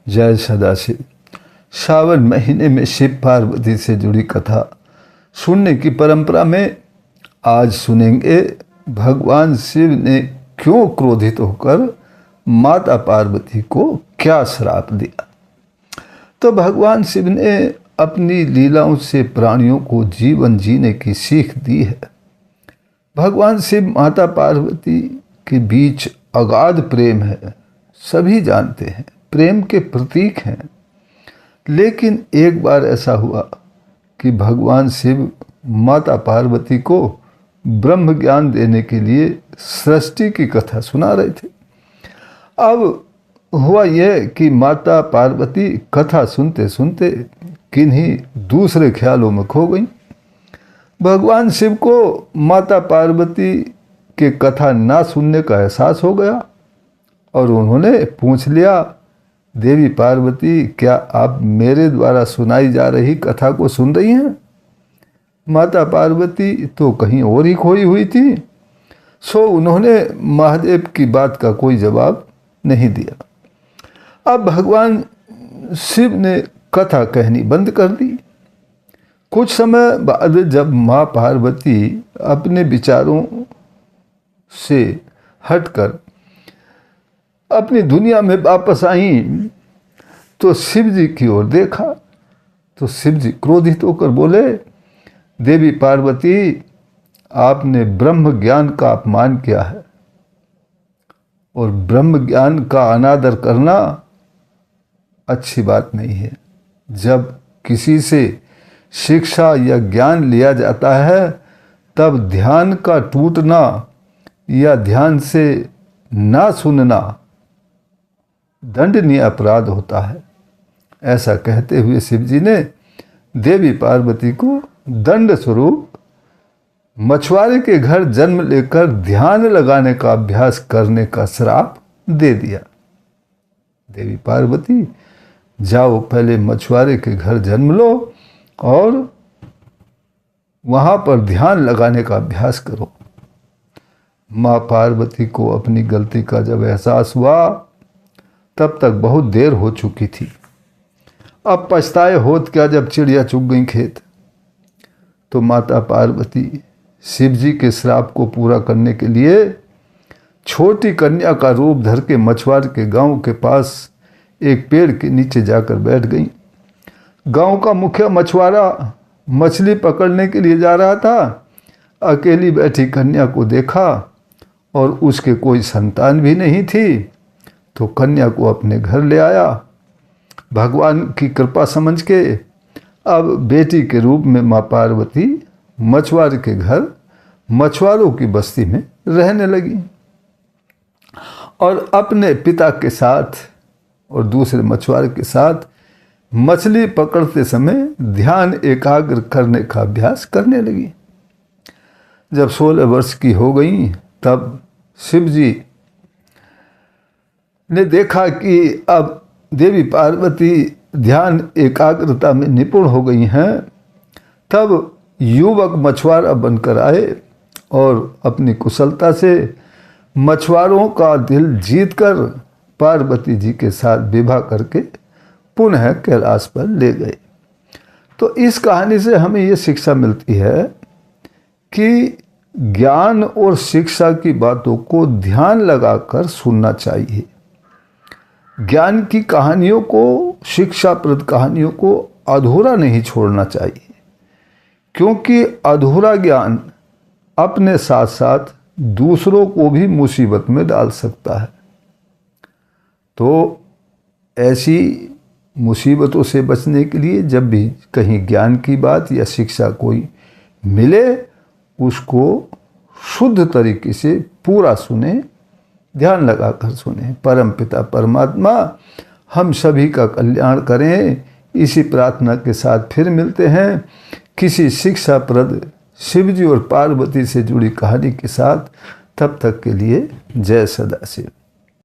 जय सदाशिव। सावन महीने में शिव पार्वती से जुड़ी कथा सुनने की परंपरा में आज सुनेंगे भगवान शिव ने क्यों क्रोधित होकर माता पार्वती को क्या श्राप दिया। तो भगवान शिव ने अपनी लीलाओं से प्राणियों को जीवन जीने की सीख दी है। भगवान शिव माता पार्वती के बीच अगाध प्रेम है, सभी जानते हैं, प्रेम के प्रतीक हैं। लेकिन एक बार ऐसा हुआ कि भगवान शिव माता पार्वती को ब्रह्म ज्ञान देने के लिए सृष्टि की कथा सुना रहे थे। अब हुआ यह कि माता पार्वती कथा सुनते सुनते किन्हीं दूसरे ख्यालों में खो गईं। भगवान शिव को माता पार्वती के कथा ना सुनने का एहसास हो गया और उन्होंने पूछ लिया, देवी पार्वती, क्या आप मेरे द्वारा सुनाई जा रही कथा को सुन रही हैं? माता पार्वती तो कहीं और ही खोई हुई थी। सो उन्होंने महादेव की बात का कोई जवाब नहीं दिया। अब भगवान शिव ने कथा कहनी बंद कर दी। कुछ समय बाद जब माँ पार्वती अपने विचारों से हटकर अपनी दुनिया में वापस आई तो शिव जी की ओर देखा तो शिव जी क्रोधित होकर बोले, देवी पार्वती, आपने ब्रह्म ज्ञान का अपमान किया है और ब्रह्म ज्ञान का अनादर करना अच्छी बात नहीं है। जब किसी से शिक्षा या ज्ञान लिया जाता है तब ध्यान का टूटना या ध्यान से ना सुनना दंडनीय अपराध होता है। ऐसा कहते हुए शिव जी ने देवी पार्वती को दंड स्वरूप मछुआरे के घर जन्म लेकर ध्यान लगाने का अभ्यास करने का श्राप दे दिया। देवी पार्वती, जाओ पहले मछुआरे के घर जन्म लो और वहां पर ध्यान लगाने का अभ्यास करो। माँ पार्वती को अपनी गलती का जब एहसास हुआ तब तक बहुत देर हो चुकी थी। अब पछताए होत क्या जब चिड़िया चुग गई खेत। तो माता पार्वती शिव जी के श्राप को पूरा करने के लिए छोटी कन्या का रूप धर के मछुआरे के गांव के पास एक पेड़ के नीचे जाकर बैठ गई। गांव का मुखिया मछुआरा मछली पकड़ने के लिए जा रहा था। अकेली बैठी कन्या को देखा और उसके कोई संतान भी नहीं थी तो कन्या को अपने घर ले आया। भगवान की कृपा समझ के अब बेटी के रूप में माँ पार्वती मछुआरे के घर मछुआरों की बस्ती में रहने लगी और अपने पिता के साथ और दूसरे मछुआरे के साथ मछली पकड़ते समय ध्यान एकाग्र करने का अभ्यास करने लगी। जब 16 वर्ष की हो गई तब शिव जी ने देखा कि अब देवी पार्वती ध्यान एकाग्रता में निपुण हो गई हैं। तब युवक मछुआरा बनकर आए और अपनी कुशलता से मछुआरों का दिल जीतकर पार्वती जी के साथ विवाह करके पुनः कैलाश पर ले गए। तो इस कहानी से हमें ये शिक्षा मिलती है कि ज्ञान और शिक्षा की बातों को ध्यान लगाकर सुनना चाहिए। ज्ञान की कहानियों को, शिक्षाप्रद कहानियों को अधूरा नहीं छोड़ना चाहिए, क्योंकि अधूरा ज्ञान अपने साथ साथ दूसरों को भी मुसीबत में डाल सकता है। तो ऐसी मुसीबतों से बचने के लिए जब भी कहीं ज्ञान की बात या शिक्षा कोई मिले उसको शुद्ध तरीके से पूरा सुने, ध्यान लगाकर सुने। परमपिता परमात्मा हम सभी का कल्याण करें, इसी प्रार्थना के साथ फिर मिलते हैं किसी शिक्षाप्रद शिवजी और पार्वती से जुड़ी कहानी के साथ। तब तक के लिए जय सदाशिव।